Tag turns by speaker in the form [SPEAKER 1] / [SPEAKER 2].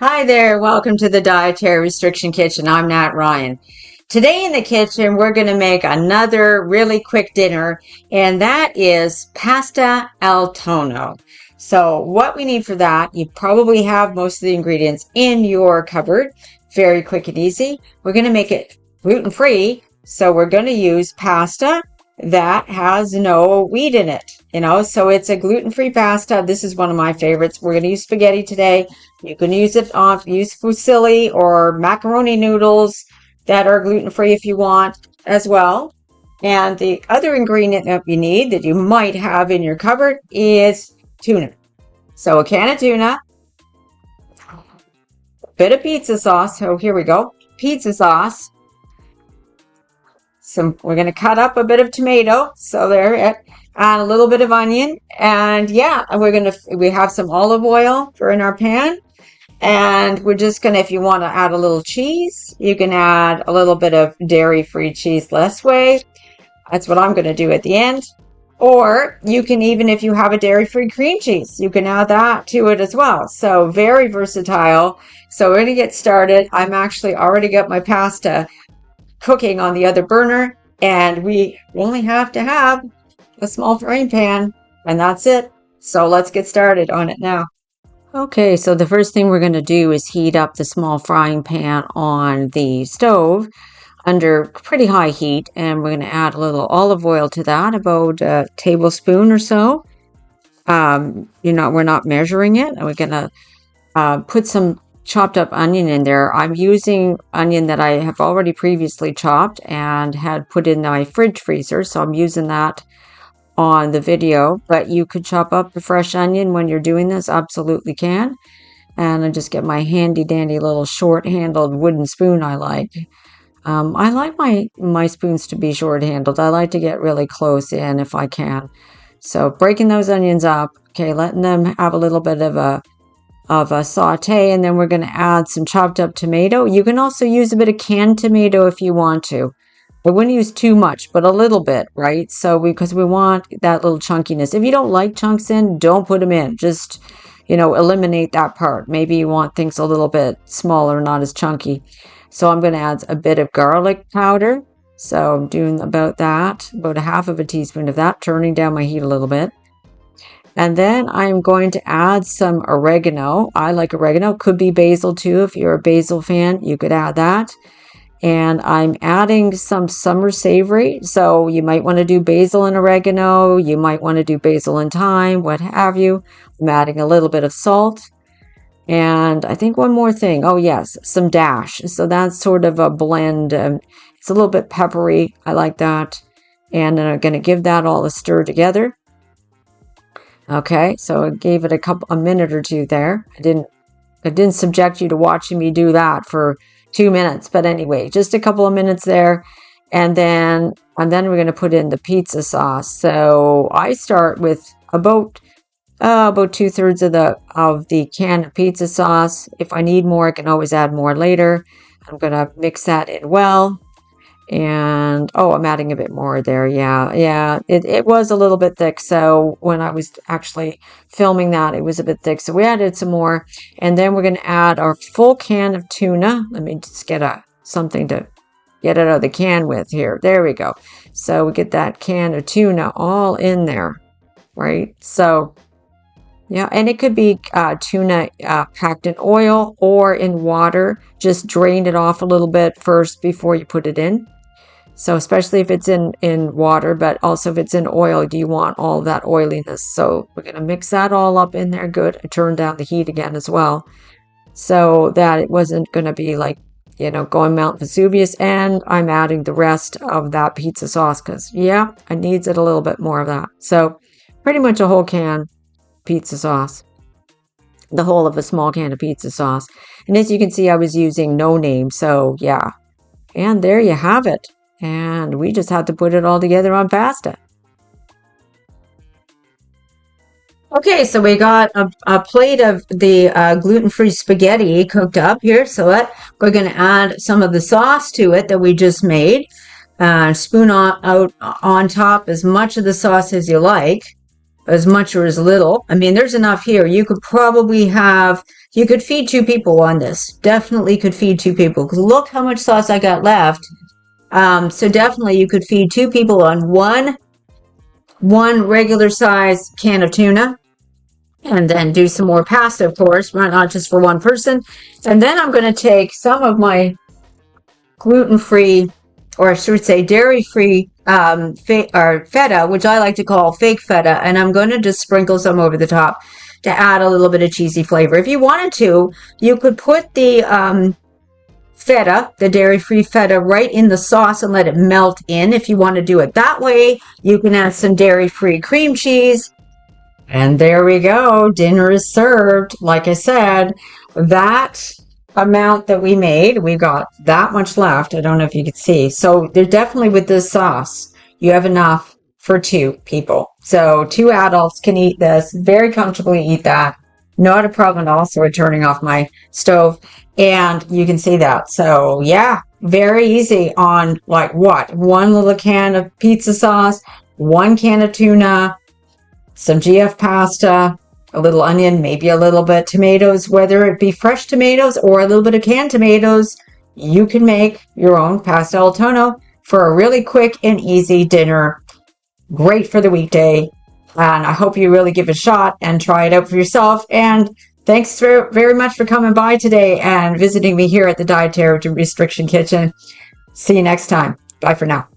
[SPEAKER 1] Hi there, welcome to the Dietary Restriction Kitchen. I'm Nat Ryan. Today in the kitchen, we're going to make another really quick dinner, and that is pasta al tonno. So what we need for that, you probably have most of the ingredients in your cupboard. Very quick and easy. We're going to make it gluten-free, so we're going to use pasta that has no wheat in it. So it's a gluten-free pasta. This is one of my favorites. We're going to use spaghetti today. You can use it on use fusilli or macaroni noodles that are gluten-free if you want as well. And the other ingredient that you need that you might have in your cupboard is tuna. So a can of tuna, a bit of pizza sauce. Oh, here we go. Pizza sauce. We're going to cut up a bit of tomato. So there it. And a little bit of onion. And yeah, we have some olive oil in our pan. And we're just going to, if you want to add a little cheese, you can add a little bit of dairy-free cheese less way. That's what I'm going to do at the end. Or you can even, if you have a dairy-free cream cheese, you can add that to it as well. So very versatile. So we're going to get started. I'm actually already got my pasta cooking on the other burner. And we only have to have a small frying pan. And that's it. So let's get started on it now. Okay, so the first thing we're going to do is heat up the small frying pan on the stove under pretty high heat, and we're going to add a little olive oil to that, about a tablespoon or so. We're not measuring it, and we're going to put some chopped up onion in there. I'm using onion that I have already previously chopped and had put in my fridge freezer, so I'm using that on the video, but you could chop up the fresh onion when you're doing this, absolutely can. And I just get my handy dandy little short handled wooden spoon I like. I like my spoons to be short handled. I like to get really close in if I can. So breaking those onions up, okay, letting them have a little bit of a saute, and then we're going to add some chopped up tomato. You can also use a bit of canned tomato if you want to. I wouldn't use too much, but a little bit, right? So because we want that little chunkiness. If you don't like chunks in, don't put them in. Just, eliminate that part. Maybe you want things a little bit smaller, not as chunky. So I'm going to add a bit of garlic powder. So I'm doing about that, about a half of a teaspoon of that, turning down my heat a little bit. And then I'm going to add some oregano. I like oregano. Could be basil too. If you're a basil fan, you could add that. And I'm adding some summer savory. So you might want to do basil and oregano. You might want to do basil and thyme, what have you. I'm adding a little bit of salt. And I think one more thing. Oh, yes, some dash. So that's sort of a blend. It's a little bit peppery. I like that. And then I'm going to give that all a stir together. Okay, so I gave it a minute or two there. I didn't subject you to watching me do that for 2 minutes, but anyway, just a couple of minutes there, and then we're going to put in the pizza sauce. So I start with about 2/3 of the can of pizza sauce. If I need more, I can always add more later. I'm going to mix that in well. And I'm adding a bit more there. Yeah, it was a little bit thick. So when I was actually filming that, it was a bit thick. So we added some more, and then we're going to add our full can of tuna. Let me just get something to get it out of the can with here. There we go. So we get that can of tuna all in there, right? So yeah, and it could be tuna packed in oil or in water. Just drain it off a little bit first before you put it in. So especially if it's in water, but also if it's in oil, do you want all that oiliness? So we're going to mix that all up in there. Good. I turned down the heat again as well, so that it wasn't going to be like, going Mount Vesuvius. And I'm adding the rest of that pizza sauce because, yeah, I needs it a little bit more of that. So pretty much a whole can pizza sauce, the whole of a small can of pizza sauce. And as you can see, I was using no name. So yeah, and there you have it. And we just had to put it all together on pasta. Okay, so we got a plate of the gluten-free spaghetti cooked up here. So we're going to add some of the sauce to it that we just made. Spoon out on top as much of the sauce as you like. as much or as little. I mean, there's enough here. You could probably you could feed 2 people on this. Definitely could feed 2 people. Because look how much sauce I got left. So definitely you could feed 2 people on one regular size can of tuna. And then do some more pasta, of course, not just for one person. And then I'm going to take some of my gluten-free, or I should say dairy-free feta, which I like to call fake feta, and I'm going to just sprinkle some over the top to add a little bit of cheesy flavor. If you wanted to, you could put the feta, the dairy-free feta, right in the sauce and let it melt in. If you want to do it that way, you can add some dairy-free cream cheese. And there we go. Dinner is served. Like I said, that amount that we made, we got that much left. I don't know if you could see. So they're definitely, with this sauce, you have enough for 2 people. So 2 adults can eat this, very comfortably eat that. Not a problem at all. So we're turning off my stove and you can see that. So yeah, very easy on like what? 1 little can of pizza sauce, 1 can of tuna, some GF pasta, a little onion, maybe a little bit tomatoes, whether it be fresh tomatoes or a little bit of canned tomatoes. You can make your own pasta al tonno for a really quick and easy dinner. Great for the weekday. And I hope you really give it a shot and try it out for yourself. And thanks very much for coming by today and visiting me here at the Dietary Restriction Kitchen. See you next time. Bye for now.